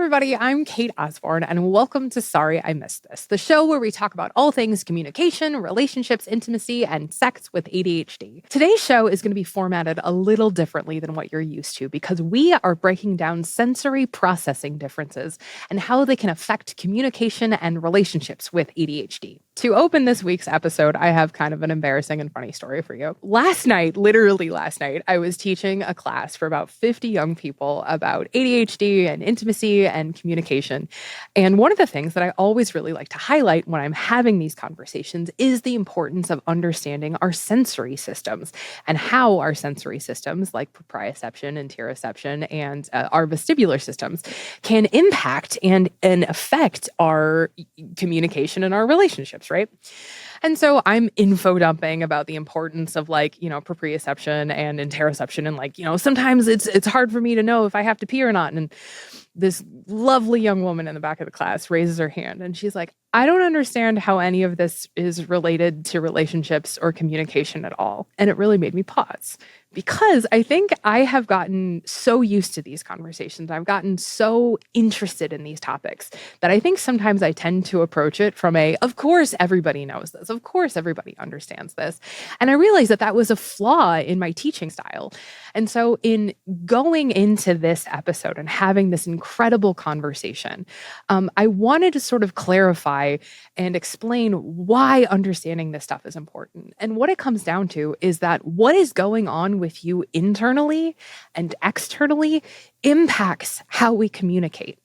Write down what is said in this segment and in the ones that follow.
everybody. I'm Kate Osborne, and welcome to Sorry I Missed This, the show where we talk about all things communication, relationships, intimacy, and sex with ADHD. Today's show is going to be formatted a little differently than what you're used to because we are breaking down sensory processing differences and how they can affect communication and relationships with ADHD. To open this week's episode, I have kind of an embarrassing and funny story for you. Literally last night, I was teaching a class for about 50 young people about ADHD and intimacy and communication. And one of the things that I always really like to highlight when I'm having these conversations is the importance of understanding our sensory systems and how our sensory systems, like proprioception, interoception, and our vestibular systems, can impact and affect our communication and our relationships, right? And so I'm info dumping about the importance of proprioception and interoception. And sometimes it's hard for me to know if I have to pee or not. And this lovely young woman in the back of the class raises her hand and she's like, I don't understand how any of this is related to relationships or communication at all. And it really made me pause because I think I have gotten so used to these conversations. I've gotten so interested in these topics that I think sometimes I tend to approach it from of course, everybody knows this. Of course, everybody understands this. And I realized that was a flaw in my teaching style. And so in going into this episode and having this incredible conversation, I wanted to sort of clarify and explain why understanding this stuff is important. And what it comes down to is that what is going on with you internally and externally impacts how we communicate.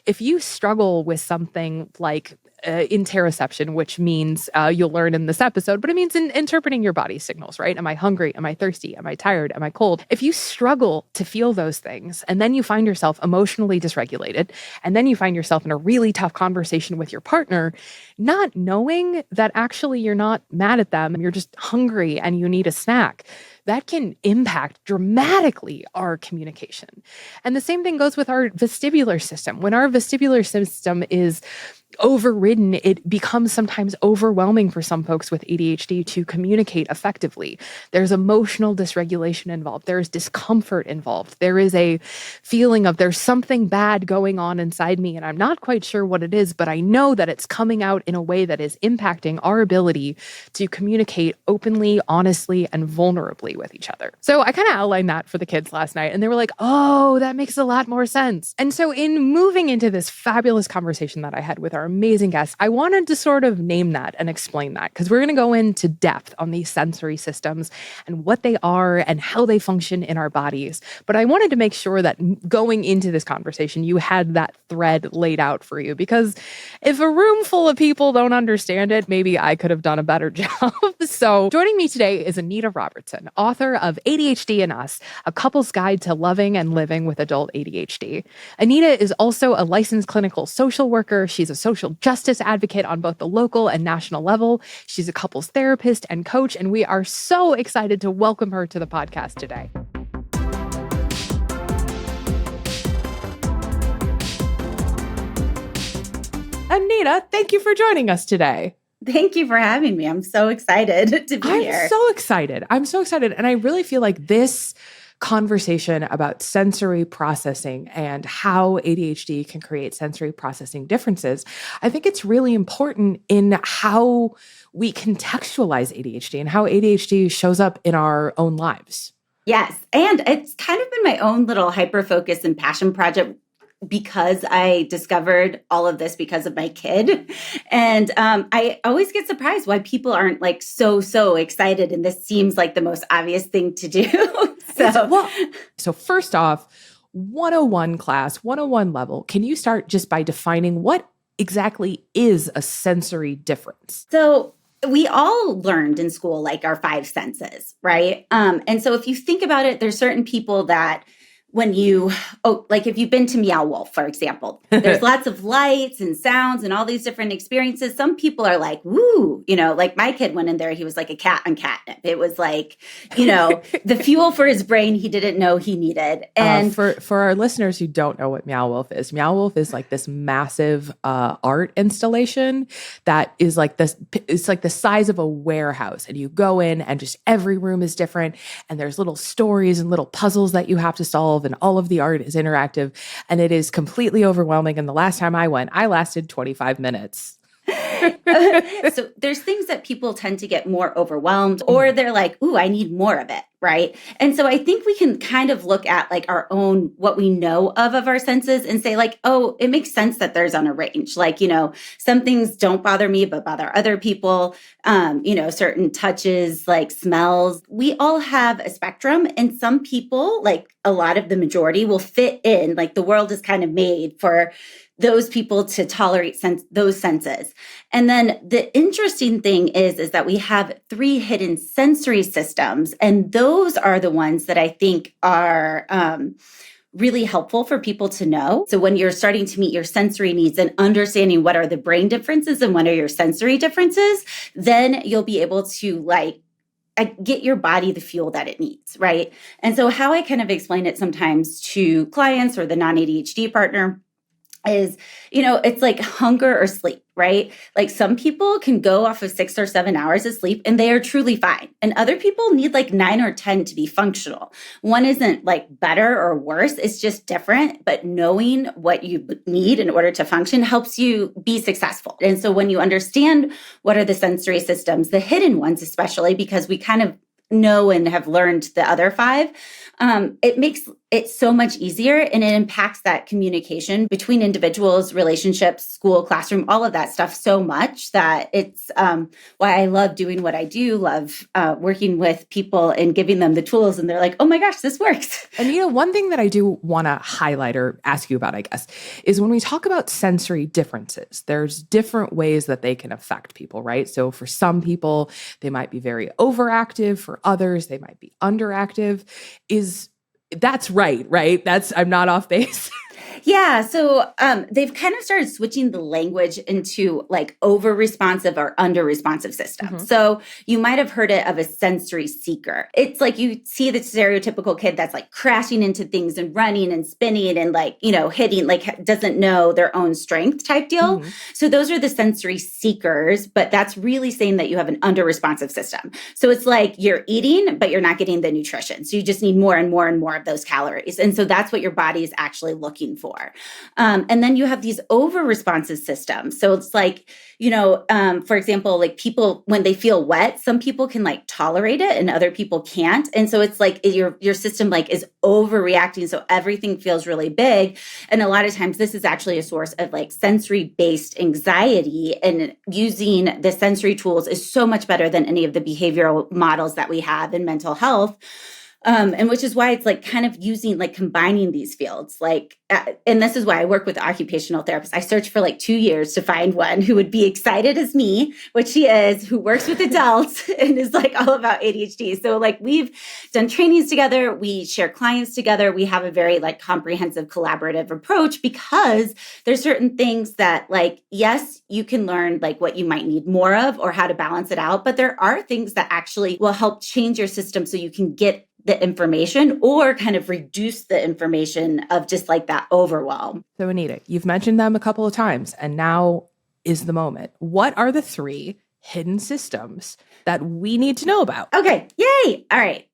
If you struggle with something like interoception, which means you'll learn in this episode, but it means interpreting your body signals, right? Am I hungry? Am I thirsty? Am I tired? Am I cold? If you struggle to feel those things, and then you find yourself emotionally dysregulated, and then you find yourself in a really tough conversation with your partner, not knowing that actually you're not mad at them, you're just hungry and you need a snack, that can impact dramatically our communication. And the same thing goes with our vestibular system. When our vestibular system is overridden, it becomes sometimes overwhelming for some folks with ADHD to communicate effectively. There's emotional dysregulation involved. There's discomfort involved. There is a feeling of there's something bad going on inside me and I'm not quite sure what it is, but I know that it's coming out in a way that is impacting our ability to communicate openly, honestly, and vulnerably with each other. So I kind of outlined that for the kids last night and they were like, oh, that makes a lot more sense. And so in moving into this fabulous conversation that I had with our amazing guests, I wanted to sort of name that and explain that because we're going to go into depth on these sensory systems and what they are and how they function in our bodies. But I wanted to make sure that going into this conversation, you had that thread laid out for you because if a room full of people don't understand it, maybe I could have done a better job. So joining me today is Anita Robertson, author of ADHD and Us, a couple's guide to loving and living with adult ADHD. Anita is also a licensed clinical social worker. She's a social justice advocate on both the local and national level. She's a couples therapist and coach, and we are so excited to welcome her to the podcast today. Anita, thank you for joining us today. Thank you for having me. I'm so excited to be here. I'm so excited. And I really feel like this conversation about sensory processing and how ADHD can create sensory processing differences, I think it's really important in how we contextualize ADHD and how ADHD shows up in our own lives. Yes. And it's kind of been my own little hyper-focus and passion project because I discovered all of this because of my kid. And I always get surprised why people aren't so excited. And this seems like the most obvious thing to do. So first off, 101 class, 101 level, can you start just by defining what exactly is a sensory difference? So we all learned in school, our 5 senses, right? And so if you think about it, there's certain people that when if you've been to Meow Wolf, for example, there's lots of lights and sounds and all these different experiences. Some people are like, woo, my kid went in there. He was like a cat on catnip. It was the fuel for his brain he didn't know he needed. And for our listeners who don't know what Meow Wolf is this massive art installation that is it's like the size of a warehouse. And you go in and just every room is different. And there's little stories and little puzzles that you have to solve. evolve and all of the art is interactive and it is completely overwhelming. And the last time I went, I lasted 25 minutes. So there's things that people tend to get more overwhelmed or they're like, ooh, I need more of it. Right. And so I think we can kind of look at like our own, what we know of our senses and say like, oh, it makes sense that there's on a range. Like, some things don't bother me, but bother other people. Certain touches, like smells, we all have a spectrum, and some people, like a lot of the majority, will fit in. Like the world is kind of made for those people to tolerate those senses. And then the interesting thing is that we have 3 hidden sensory systems, and those are the ones that I think are really helpful for people to know. So when you're starting to meet your sensory needs and understanding what are the brain differences and what are your sensory differences, then you'll be able to get your body the fuel that it needs, right? And so how I kind of explain it sometimes to clients or the non-ADHD partner is, it's like hunger or sleep, right? Like some people can go off of 6 or 7 hours of sleep and they are truly fine. And other people need like 9 or 10 to be functional. One isn't like better or worse. It's just different. But knowing what you need in order to function helps you be successful. And so when you understand what are the sensory systems, the hidden ones, especially because we kind of know and have learned the other 5, it makes it so much easier, and it impacts that communication between individuals, relationships, school, classroom, all of that stuff so much that it's why I love doing what I do, love working with people and giving them the tools, and they're like, oh my gosh, this works. And one thing that I do want to highlight or ask you about, I guess, is when we talk about sensory differences, there's different ways that they can affect people, right? So for some people, they might be very overactive. For others, they might be underactive. That's right? I'm not off base. Yeah. So they've kind of started switching the language into like over responsive or under responsive systems. Mm-hmm. So you might have heard it of a sensory seeker. It's like you see the stereotypical kid that's like crashing into things and running and spinning and like, hitting, like doesn't know their own strength type deal. Mm-hmm. So those are the sensory seekers, but that's really saying that you have an under responsive system. So it's like you're eating, but you're not getting the nutrition. So you just need more and more and more of those calories. And so that's what your body is actually looking for. And then you have these over responsive systems. So it's like, for example, like people, when they feel wet, some people can like tolerate it and other people can't. And so it's like your system like is overreacting. So everything feels really big. And a lot of times this is actually a source of like sensory based anxiety, and using the sensory tools is so much better than any of the behavioral models that we have in mental health. And which is why it's like kind of using, like combining these fields, and this is why I work with occupational therapists. I searched for like 2 years to find one who would be excited as me, which she is, who works with adults and is like all about ADHD. So like we've done trainings together. We share clients together. We have a very like comprehensive collaborative approach because there's certain things that like, yes, you can learn like what you might need more of or how to balance it out. But there are things that actually will help change your system so you can get the information or kind of reduce the information of just like that overwhelm. So Anita, you've mentioned them a couple of times, and now is the moment. What are the 3 hidden systems that we need to know about? Okay. Yay. All right.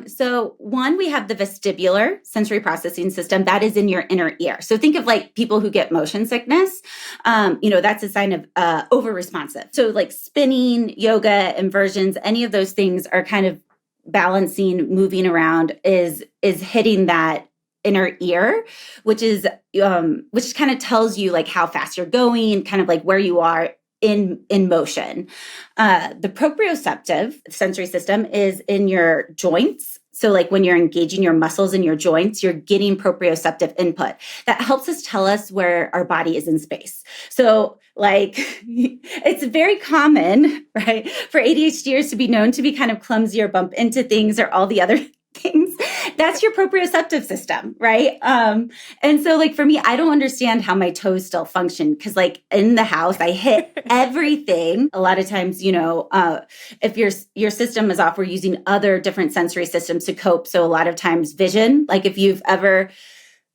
So one, we have the vestibular sensory processing system that is in your inner ear. So think of like people who get motion sickness. That's a sign of over responsive. So like spinning, yoga, inversions, any of those things are kind of balancing, moving around is hitting that inner ear, which kind of tells you like how fast you're going, kind of like where you are in motion. The proprioceptive sensory system is in your joints. So like when you're engaging your muscles in your joints, you're getting proprioceptive input. That helps us tell us where our body is in space. So like it's very common, right, for ADHDers to be known to be kind of clumsy or bump into things or all the other things. That's your proprioceptive system, right? And so like for me, I don't understand how my toes still function because like in the house, I hit everything. A lot of times, if your system is off, we're using other different sensory systems to cope. So a lot of times vision, like if you've ever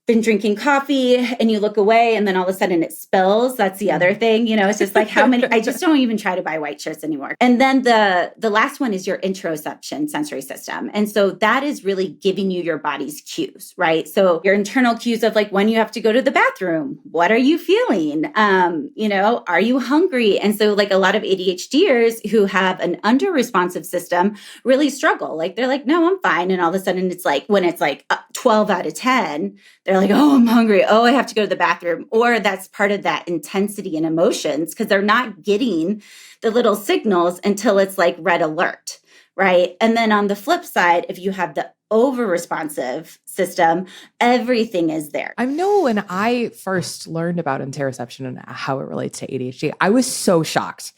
been drinking coffee and you look away and then all of a sudden it spills. That's the other thing. It's just like how many, I just don't even try to buy white shirts anymore. And then the last one is your interoception sensory system. And so that is really giving you your body's cues, right? So your internal cues of like when you have to go to the bathroom, what are you feeling? Are you hungry? And so like a lot of ADHDers who have an under responsive system really struggle. Like they're like, no, I'm fine. And all of a sudden it's like, when it's like 12 out of 10, they're like, oh, I'm hungry. Oh, I have to go to the bathroom. Or that's part of that intensity and emotions because they're not getting the little signals until it's like red alert, right? And then on the flip side, if you have the over responsive system, everything is there. I know when I first learned about interoception and how it relates to ADHD, I was so shocked.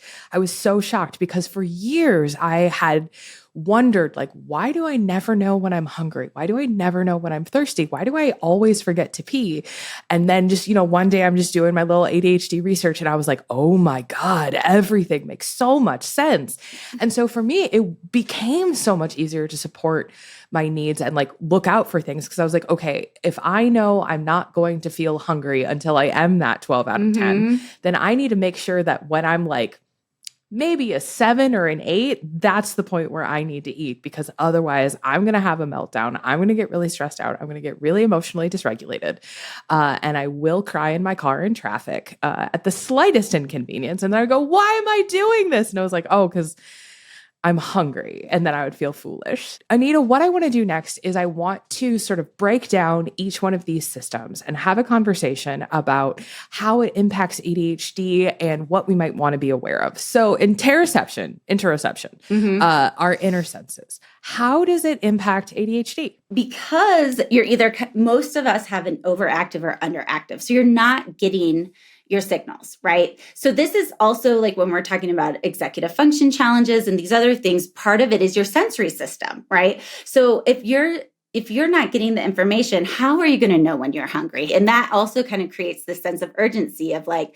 Because for years I had wondered, like, why do I never know when I'm hungry? Why do I never know when I'm thirsty? Why do I always forget to pee? And then just, one day I'm just doing my little ADHD research and I was like, oh my God, everything makes so much sense. And so for me, it became so much easier to support my needs and like look out for things. Cause I was like, okay, if I know I'm not going to feel hungry until I am that 12 out of 10, then I need to make sure that when I'm like, maybe a 7 or an 8, that's the point where I need to eat because otherwise I'm going to have a meltdown. I'm going to get really stressed out. I'm going to get really emotionally dysregulated. And I will cry in my car in traffic at the slightest inconvenience. And then I go, why am I doing this? And I was like, oh, because I'm hungry. And then I would feel foolish. Anita, what I want to do next is I want to sort of break down each one of these systems and have a conversation about how it impacts ADHD and what we might want to be aware of. So interoception, our inner senses. How does it impact ADHD? Because most of us have an overactive or underactive. So you're not getting your signals, right? So this is also like when we're talking about executive function challenges and these other things, part of it is your sensory system, right? So if you're not getting the information, how are you going to know when you're hungry? And that also kind of creates this sense of urgency of like,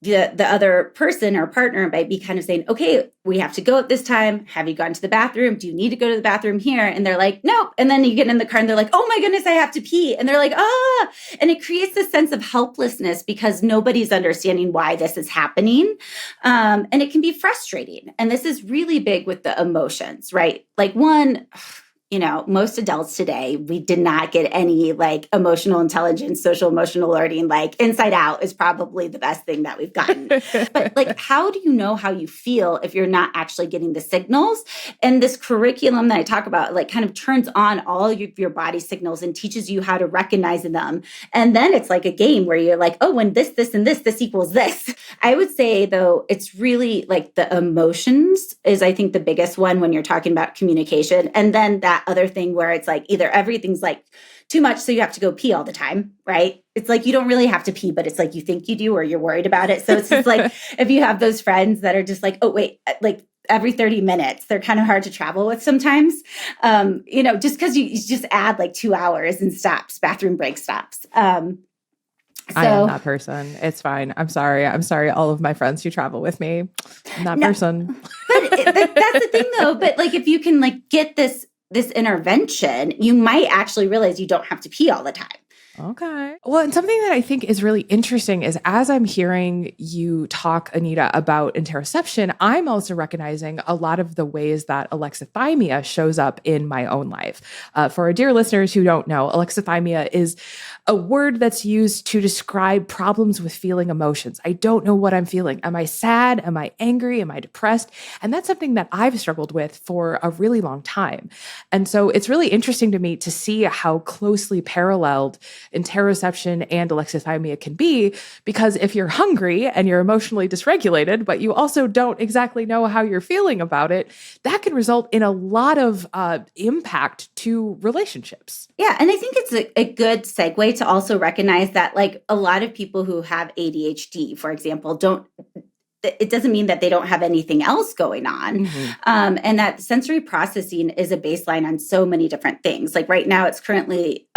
the other person or partner might be kind of saying, okay, we have to go at this time. Have you gone to the bathroom? Do you need to go to the bathroom here? And they're like, nope. And then you get in the car and they're like, oh my goodness, I have to pee. And they're like, ah. And it creates this sense of helplessness because nobody's understanding why this is happening. And it can be frustrating. And this is really big with the emotions, right? Like most adults today, we did not get any like emotional intelligence, social emotional learning, like Inside Out is probably the best thing that we've gotten. But like, how do you know how you feel if you're not actually getting the signals? And this curriculum that I talk about, like kind of turns on all of your body signals and teaches you how to recognize them. And then it's like a game where you're like, oh, when this, and this equals this. I would say though, it's really like the emotions is I think the biggest one when you're talking about communication. And then that other thing where it's like either everything's like too much, so you have to go pee all the time, right? It's like you don't really have to pee, but it's like you think you do or you're worried about it. So it's just like if you have those friends that are just like, oh, wait, like every 30 minutes, they're kind of hard to travel with sometimes, just because you just add like 2 hours and stops, bathroom break stops. I am that person. It's fine. I'm sorry. All of my friends who travel with me. I'm that person. But that's the thing though. But like, if you can like get this intervention, you might actually realize you don't have to pee all the time. Okay. Well, and something that I think is really interesting is as I'm hearing you talk, Anita, about interoception, I'm also recognizing a lot of the ways that alexithymia shows up in my own life. For our dear listeners who don't know, alexithymia is a word that's used to describe problems with feeling emotions. I don't know what I'm feeling. Am I sad? Am I angry? Am I depressed? And that's something that I've struggled with for a really long time. And so it's really interesting to me to see how closely paralleled interoception and alexithymia can be, because if you're hungry and you're emotionally dysregulated, but you also don't exactly know how you're feeling about it, that can result in a lot of impact to relationships. Yeah. And I think it's a good segue to also recognize that like a lot of people who have ADHD, for example, it doesn't mean that they don't have anything else going on. Mm-hmm. And that sensory processing is a baseline on so many different things. Like right now, it's currently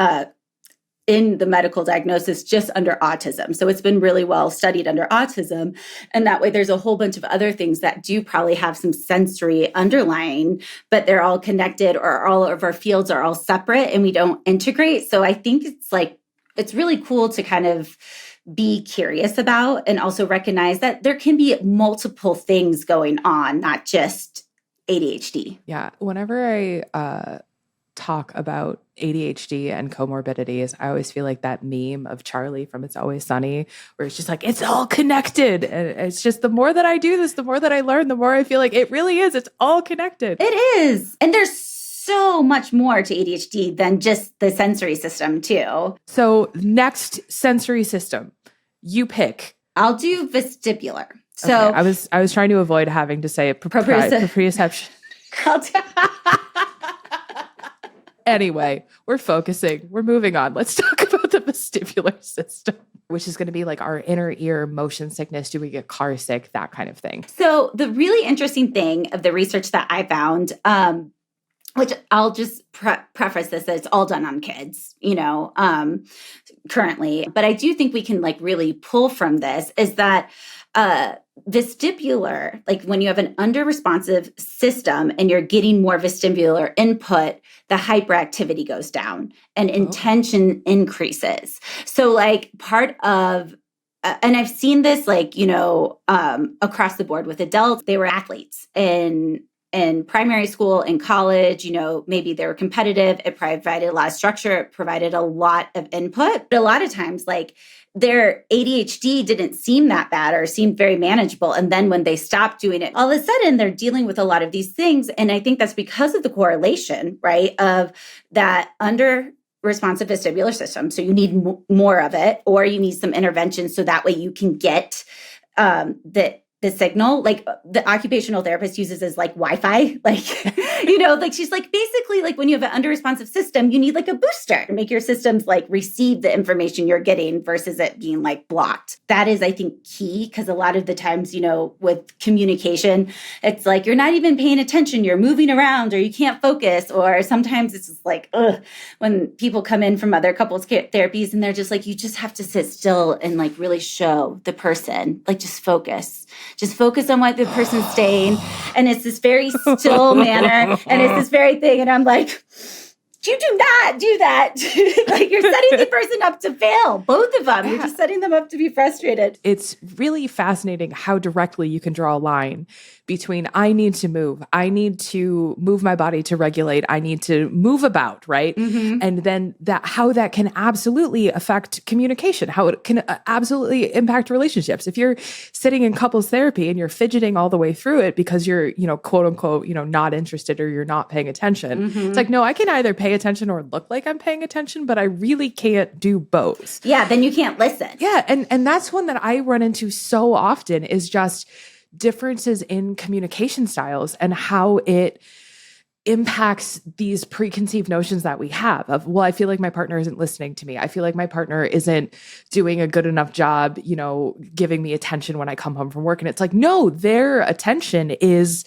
in the medical diagnosis just under autism. So it's been really well studied under autism. And that way there's a whole bunch of other things that do probably have some sensory underlying, but they're all connected, or all of our fields are all separate and we don't integrate. So I think it's it's really cool to kind of be curious about and also recognize that there can be multiple things going on, not just ADHD. Yeah. Whenever I talk about ADHD and comorbidities, I always feel like that meme of Charlie from It's Always Sunny, where it's just like, it's all connected. And it's just the more that I do this, the more that I learn, the more I feel like it really is. It's all connected. It is. And there's so much more to ADHD than just the sensory system, too. So next sensory system, you pick. I'll do vestibular. So okay. I was trying to avoid having to say proprioception. Anyway, we're focusing. We're moving on. Let's talk about the vestibular system, which is going to be like our inner ear motion sickness. Do we get car sick? That kind of thing. So the really interesting thing of the research that I found, which I'll just preface this, that it's all done on kids, currently. But I do think we can like really pull from this is that vestibular, like when you have an under-responsive system and you're getting more vestibular input, the hyperactivity goes down and intention increases. So like part of and I've seen this like, across the board with adults. They were athletes in primary school, in college, maybe they were competitive. It provided a lot of structure. It provided a lot of input. But a lot of times, like their ADHD didn't seem that bad or seemed very manageable. And then when they stopped doing it, all of a sudden they're dealing with a lot of these things. And I think that's because of the correlation, right, of that under responsive vestibular system. So you need more of it, or you need some intervention so that way you can get the signal. Like the occupational therapist uses as like Wi-Fi, like she's like, basically like when you have an under-responsive system, you need like a booster to make your systems like receive the information you're getting versus it being like blocked. That is, I think, key, because a lot of the times, with communication, it's like you're not even paying attention, you're moving around or you can't focus, or sometimes it's just like, when people come in from other couples therapies and they're just like, you just have to sit still and like really show the person, like just focus on what the person's saying. And it's this very still manner. And it's this very thing. And I'm like, you do not do that. Like you're setting the person up to fail. Both of them. You're just setting them up to be frustrated. It's really fascinating how directly you can draw a line between I need to move my body to regulate, I need to move about, right? Mm-hmm. And then how that can absolutely affect communication, how it can absolutely impact relationships. If you're sitting in couples therapy and you're fidgeting all the way through it because you're, quote unquote, not interested or you're not paying attention. Mm-hmm. It's like, no, I can either pay attention or look like I'm paying attention, but I really can't do both. Yeah, then you can't listen. Yeah, and that's one that I run into so often is just differences in communication styles and how it impacts these preconceived notions that we have of, well, I feel like my partner isn't listening to me. I feel like my partner isn't doing a good enough job, giving me attention when I come home from work. And it's like, no, their attention is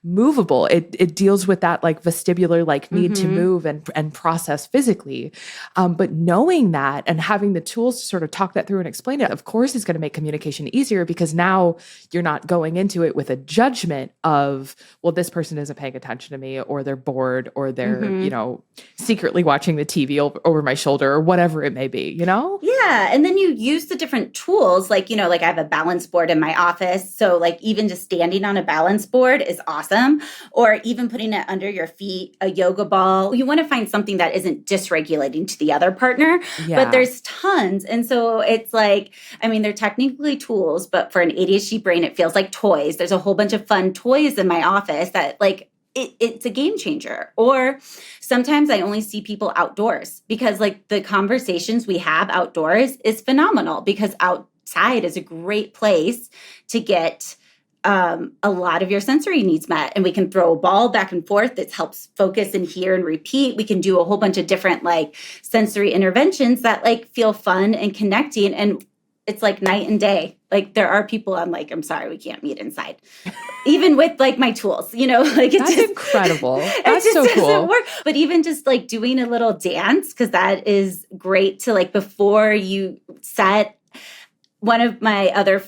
movable. It deals with that like vestibular, like need mm-hmm. to move and process physically. But knowing that and having the tools to sort of talk that through and explain it, of course, is going to make communication easier, because now you're not going into it with a judgment of, well, this person isn't paying attention to me, or they're bored, or they're, mm-hmm. Secretly watching the TV over my shoulder, or whatever it may be, Yeah. And then you use the different tools, like I have a balance board in my office. So like even just standing on a balance board is awesome. Or even putting it under your feet, a yoga ball. You want to find something that isn't dysregulating to the other partner, but there's tons. And so it's like, they're technically tools, but for an ADHD brain, it feels like toys. There's a whole bunch of fun toys in my office that like, it's a game changer. Or sometimes I only see people outdoors, because like the conversations we have outdoors is phenomenal, because outside is a great place to get a lot of your sensory needs met. And we can throw a ball back and forth that helps focus and hear and repeat. We can do a whole bunch of different like sensory interventions that like feel fun and connecting. And it's like night and day. Like there are people I'm like, I'm sorry, we can't meet inside. Even with like my tools, like that's incredible. That's so cool. Work. But even just like doing a little dance, because that is great to like before you set. One of my other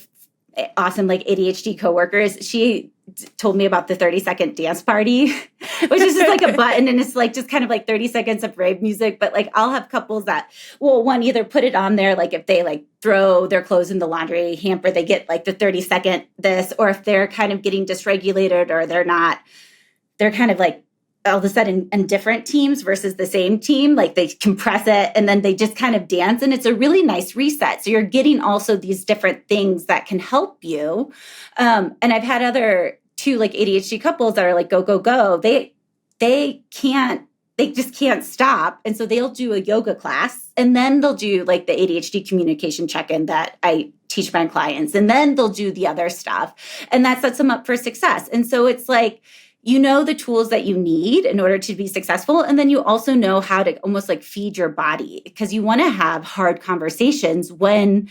awesome like ADHD coworkers, she told me about the 30-second dance party, which is just like a button and it's like just kind of like 30 seconds of rave music. But like I'll have couples that will one either put it on there, like if they like throw their clothes in the laundry hamper, they get like the 30-second this, or if they're kind of getting dysregulated or they're kind of like all of a sudden in different teams versus the same team, like they compress it and then they just kind of dance, and it's a really nice reset. So you're getting also these different things that can help you. And I've had other two like ADHD couples that are like, go, go, go. They just can't stop. And so they'll do a yoga class and then they'll do like the ADHD communication check-in that I teach my clients. And then they'll do the other stuff. And that sets them up for success. And so it's like, you know the tools that you need in order to be successful. And then you also know how to almost like feed your body, because you want to have hard conversations when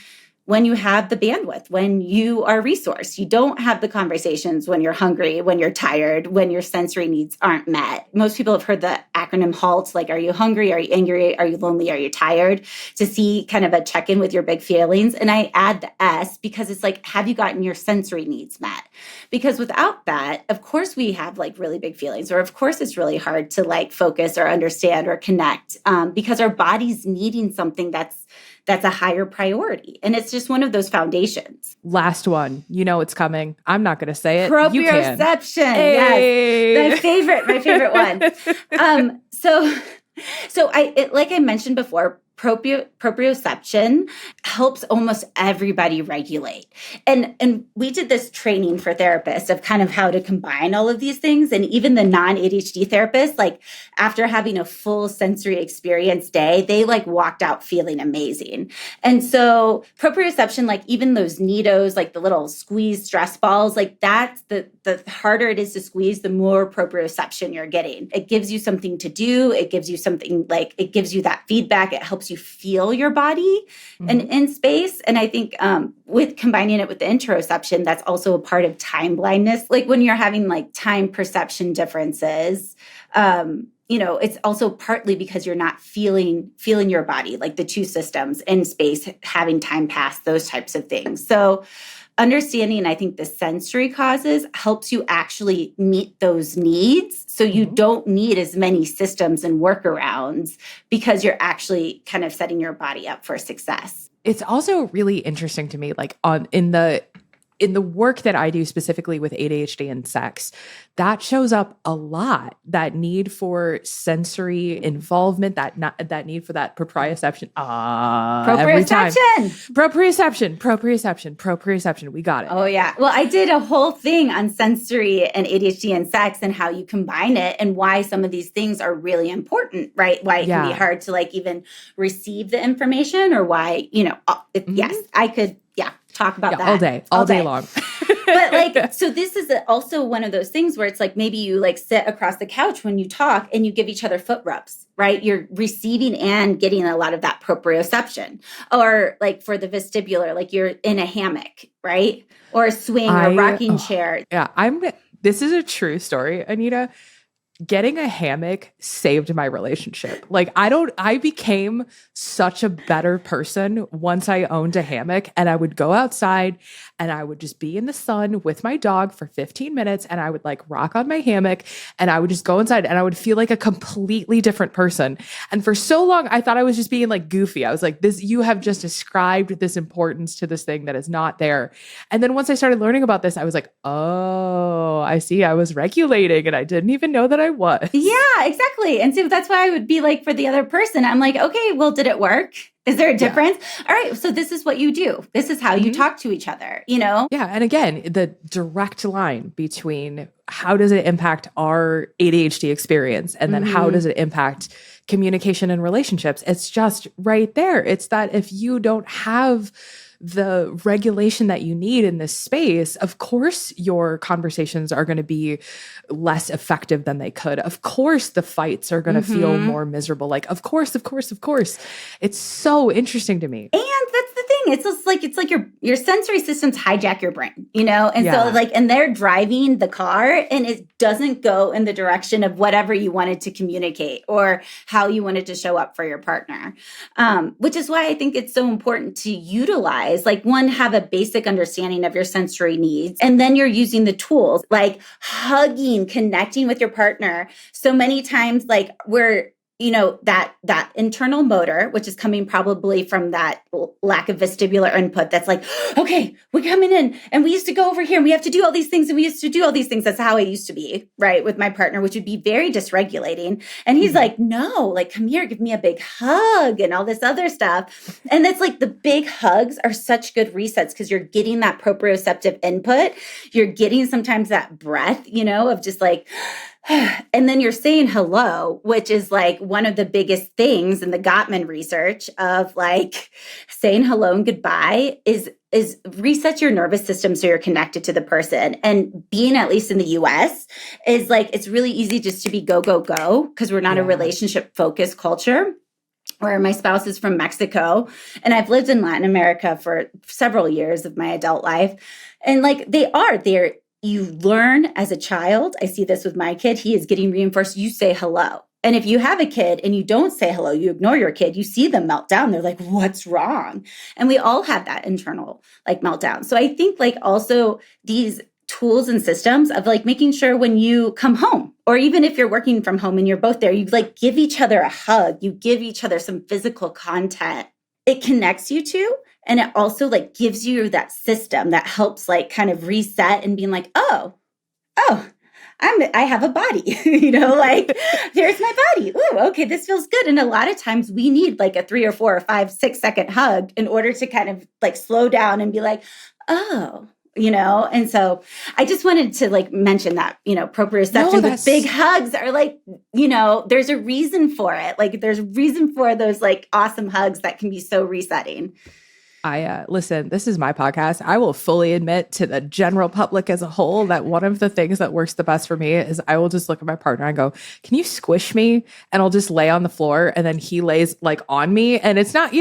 you have the bandwidth, when you are resourced. You don't have the conversations when you're hungry, when you're tired, when your sensory needs aren't met. Most people have heard the acronym HALT, like, are you hungry? Are you angry? Are you lonely? Are you tired? To see kind of a check-in with your big feelings. And I add the S because it's like, have you gotten your sensory needs met? Because without that, of course, we have like really big feelings, or of course, it's really hard to like focus or understand or connect because our body's needing something that's a higher priority. And it's just one of those foundations. Last one. You know it's coming. I'm not going to say it. Proprioception. Hey. Yes. My favorite one. So like I mentioned before, proprioception helps almost everybody regulate. And we did this training for therapists of kind of how to combine all of these things. And even the non-ADHD therapists, like after having a full sensory experience day, they like walked out feeling amazing. And so proprioception, like even those neatos, like the little squeeze stress balls, like that's the harder it is to squeeze, the more proprioception you're getting. It gives you something to do. It gives you something like, it gives you that feedback. It helps you feel your body and in space. And I think with combining it with the interoception, that's also a part of time blindness. Like when you're having like time perception differences, it's also partly because you're not feeling your body, like the two systems in space, having time pass, those types of things. So understanding, I think, the sensory causes helps you actually meet those needs. So you don't need as many systems and workarounds because you're actually kind of setting your body up for success. It's also really interesting to me, like in the work that I do specifically with ADHD and sex, that shows up a lot. That need for sensory involvement, that need for that proprioception. Every time. Proprioception. We got it. Oh yeah. Well, I did a whole thing on sensory and ADHD and sex and how you combine it and why some of these things are really important, right? Why it can be hard to like even receive the information, or why, yes, I could talk about that all day long. But like, so this is also one of those things where it's like, maybe you like sit across the couch when you talk and you give each other foot rubs, right? You're receiving and getting a lot of that proprioception. Or like for the vestibular, like you're in a hammock, right? Or a swing or rocking chair. Yeah. This is a true story, Anita. Getting a hammock saved my relationship. Like I became such a better person once I owned a hammock, and I would go outside and I would just be in the sun with my dog for 15 minutes, and I would like rock on my hammock and I would just go inside and I would feel like a completely different person. And for so long, I thought I was just being like goofy. I was like, you have just ascribed this importance to this thing that is not there. And then once I started learning about this, I was like, oh, I see. I was regulating and I didn't even know that I was. Yeah, exactly. And so that's why I would be like, for the other person, I'm like, okay, well, did it work? Is there a difference? Yeah. All right. So this is what you do. This is how you talk to each other, Yeah. And again, the direct line between how does it impact our ADHD experience and then how does it impact communication and relationships? It's just right there. It's that if you don't have the regulation that you need in this space, of course, your conversations are going to be less effective than they could. Of course, the fights are going to feel more miserable. Like, of course. It's so interesting to me. And that's the thing. it's like your sensory systems hijack your brain, And Yeah. so and they're driving the car and it doesn't go in the direction of whatever you wanted to communicate or how you wanted to show up for your partner. Which is why I think it's so important to utilize, one, have a basic understanding of your sensory needs. And then you're using the tools like hugging, connecting with your partner. So many times, we're that internal motor, which is coming probably from that lack of vestibular input. That's like, okay, we're coming in and we used to go over here and we have to do all these things and we used to do all these things. That's how I used to be, right, with my partner, which would be very dysregulating. And he's like, no, come here, give me a big hug and all this other stuff. And it's the big hugs are such good resets because you're getting that proprioceptive input. You're getting sometimes that breath, of just and then you're saying hello, which is one of the biggest things in the Gottman research of saying hello and goodbye is resets your nervous system so you're connected to the person. And being, at least in the US, is it's really easy just to be go, go, go because we're not a relationship focused culture. Where my spouse is from Mexico and I've lived in Latin America for several years of my adult life. And they're you learn as a child. I see this with my kid. He is getting reinforced. You say hello. And if you have a kid and you don't say hello, you ignore your kid, you see them melt down. They're like, what's wrong? And we all have that internal meltdown. So I think also these tools and systems of making sure when you come home, or even if you're working from home and you're both there, you give each other a hug, you give each other some physical content. It connects you two. And it also gives you that system that helps kind of reset and being oh, I have a body, there's my body. Ooh, okay, this feels good. And a lot of times we need a 3 or 4 or 5, 6 second hug in order to kind of slow down and be oh, and so I just wanted to mention that, proprioception with big hugs are there's a reason for it. There's a reason for those awesome hugs that can be so resetting. Listen, this is my podcast. I will fully admit to the general public as a whole that one of the things that works the best for me is I will just look at my partner and go, can you squish me? And I'll just lay on the floor and then he lays on me and it's not,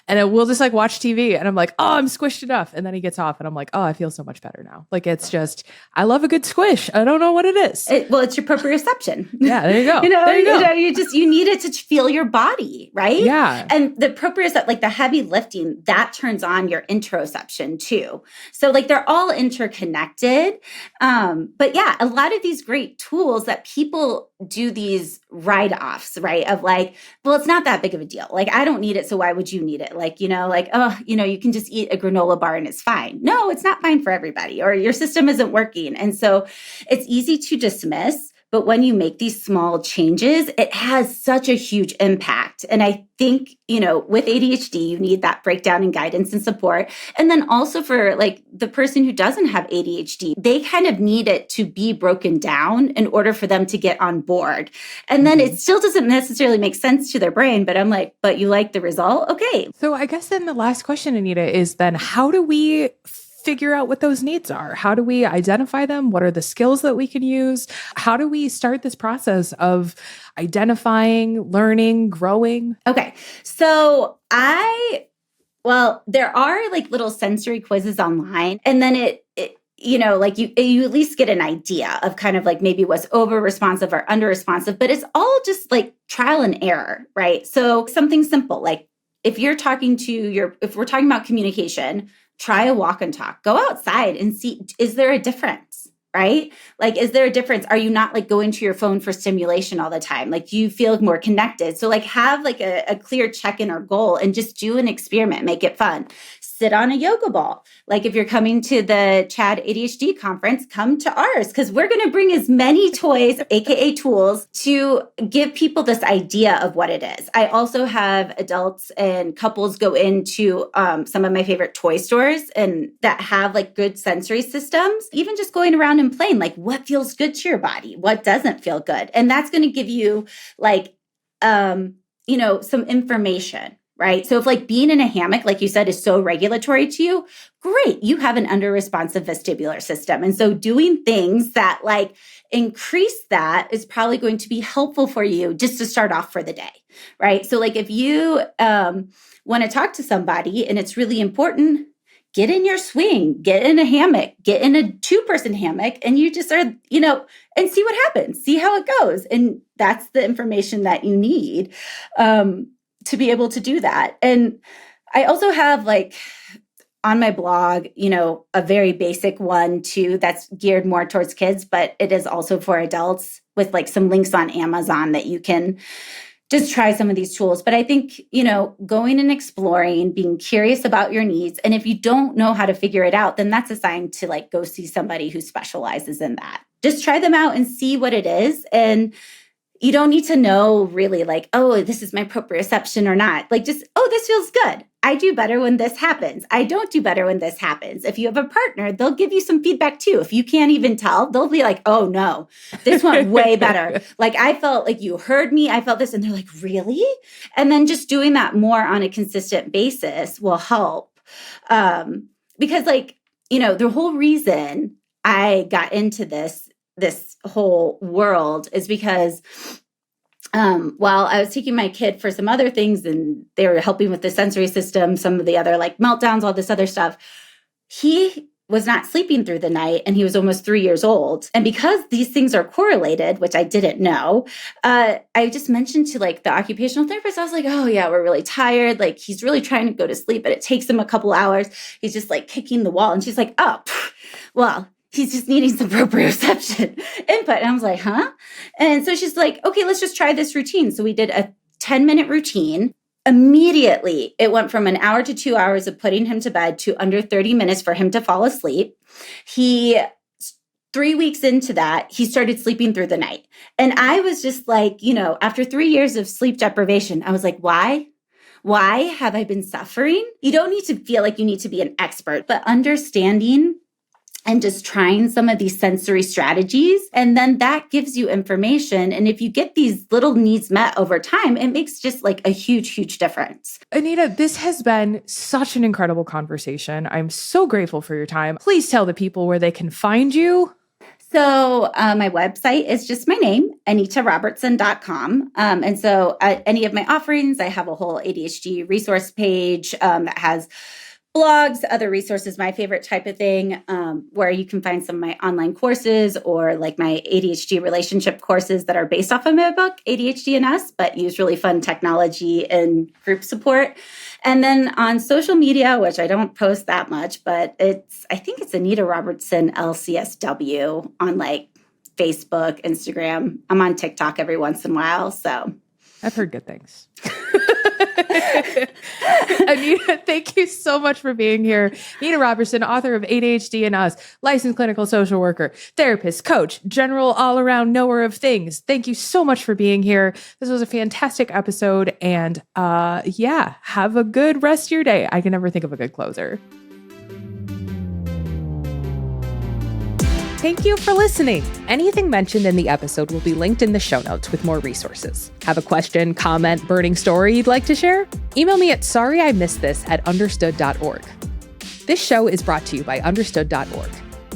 and we'll just watch TV and I'm like, oh, I'm squished enough. And then he gets off and I'm like, oh, I feel so much better now. It's just, I love a good squish. I don't know what it is. It's your proprioception. Yeah, there you go. There you go. You need it to feel your body, right? Yeah. And the proprioception, the heavy lifting, that turns on your interoception too. So they're all interconnected. But yeah, a lot of these great tools that people do these write-offs, right? Of well, it's not that big of a deal. I don't need it. So why would you need it? You can just eat a granola bar and it's fine. No, it's not fine for everybody, or your system isn't working. And so it's easy to dismiss. But when you make these small changes, it has such a huge impact. And I think, with ADHD, you need that breakdown and guidance and support. And then also for the person who doesn't have ADHD, they kind of need it to be broken down in order for them to get on board. And then it still doesn't necessarily make sense to their brain, but I'm but you like the result? Okay. So I guess then the last question, Anita, is then how do we figure out what those needs are? How do we identify them? What are the skills that we can use? How do we start this process of identifying, learning, growing? Okay. So there are little sensory quizzes online, and then you at least get an idea of kind of maybe what's over responsive or under responsive, but it's all just trial and error, right? So something simple, if we're talking about communication, try a walk and talk. Go outside and see, is there a difference, right? Is there a difference? Are you not going to your phone for stimulation all the time? Do you feel more connected? So have a clear check-in or goal and just do an experiment, make it fun. Sit on a yoga ball. If you're coming to the Chad ADHD conference, come to ours because we're going to bring as many toys, AKA tools, to give people this idea of what it is. I also have adults and couples go into some of my favorite toy stores and that have good sensory systems. Even just going around and playing, what feels good to your body, what doesn't feel good, and that's going to give you some information. right? So if like being in a hammock, like you said, is so regulatory to you, great, you have an under-responsive vestibular system. And so doing things that like increase that is probably going to be helpful for you just to start off for the day, right? So like if you want to talk to somebody and it's really important, get in your swing, get in a hammock, get in a 2-person hammock, and you just are, and see what happens, see how it goes. And that's the information that you need to be able to do that. And I also have like on my blog, a very basic one too, that's geared more towards kids, but it is also for adults with like some links on Amazon that you can just try some of these tools. But I think, going and exploring, being curious about your needs. And if you don't know how to figure it out, then that's a sign to like go see somebody who specializes in that. Just try them out and see what it is. And you don't need to know really like, oh, this is my proprioception or not. Like just, oh, this feels good. I do better when this happens. I don't do better when this happens. If you have a partner, they'll give you some feedback too. If you can't even tell, they'll be like, oh no, this went way better. Like I felt like you heard me. I felt this. And they're like, really? And then just doing that more on a consistent basis will help. Because like, the whole reason I got into this whole world is because while I was taking my kid for some other things and they were helping with the sensory system, some of the other like meltdowns, all this other stuff, he was not sleeping through the night and he was almost 3 years old. And because these things are correlated, which I didn't know, I just mentioned to like the occupational therapist, I was like, oh yeah, we're really tired. Like he's really trying to go to sleep, but it takes him a couple hours. He's just like kicking the wall. And she's like, oh, well, he's just needing some proprioception input. And I was like, huh? And so she's like, okay, let's just try this routine. So we did a 10-minute routine. Immediately, it went from an hour to 2 hours of putting him to bed to under 30 minutes for him to fall asleep. 3 weeks into that, he started sleeping through the night. And I was just like, after 3 years of sleep deprivation, I was like, why? Why have I been suffering? You don't need to feel like you need to be an expert, but understanding and just trying some of these sensory strategies. And then that gives you information. And if you get these little needs met over time, it makes just like a huge, huge difference. Anita, this has been such an incredible conversation. I'm so grateful for your time. Please tell the people where they can find you. So my website is just my name, AnitaRobertson.com. And so any of my offerings, I have a whole ADHD resource page that has blogs, other resources, my favorite type of thing, where you can find some of my online courses or like my ADHD relationship courses that are based off of my book, ADHD and Us, but use really fun technology and group support. And then on social media, which I don't post that much, but I think it's Anita Robertson LCSW on like Facebook, Instagram. I'm on TikTok every once in a while. So I've heard good things. Anita, thank you so much for being here. Anita Robertson, author of ADHD and Us, licensed clinical social worker, therapist, coach, general all-around knower of things. Thank you so much for being here. This was a fantastic episode. And have a good rest of your day. I can never think of a good closer. Thank you for listening. Anything mentioned in the episode will be linked in the show notes with more resources. Have a question, comment, burning story you'd like to share? Email me at sorryimissedthis@understood.org. This show is brought to you by understood.org.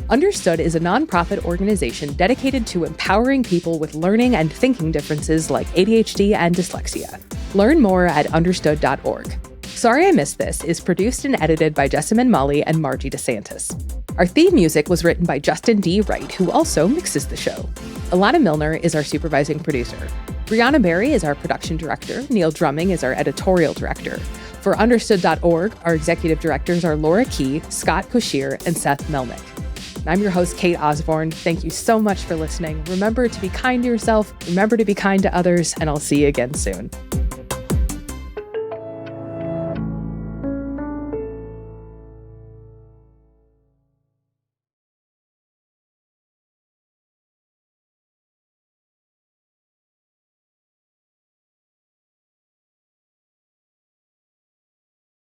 Understood is a nonprofit organization dedicated to empowering people with learning and thinking differences like ADHD and dyslexia. Learn more at understood.org. Sorry I Missed This is produced and edited by Jessamine Molly and Margie DeSantis. Our theme music was written by Justin D. Wright, who also mixes the show. Alana Milner is our supervising producer. Brianna Berry is our production director. Neil Drumming is our editorial director. For Understood.org, our executive directors are Laura Key, Scott Koshier, and Seth Melnick. I'm your host, Kate Osborne. Thank you so much for listening. Remember to be kind to yourself, remember to be kind to others, and I'll see you again soon.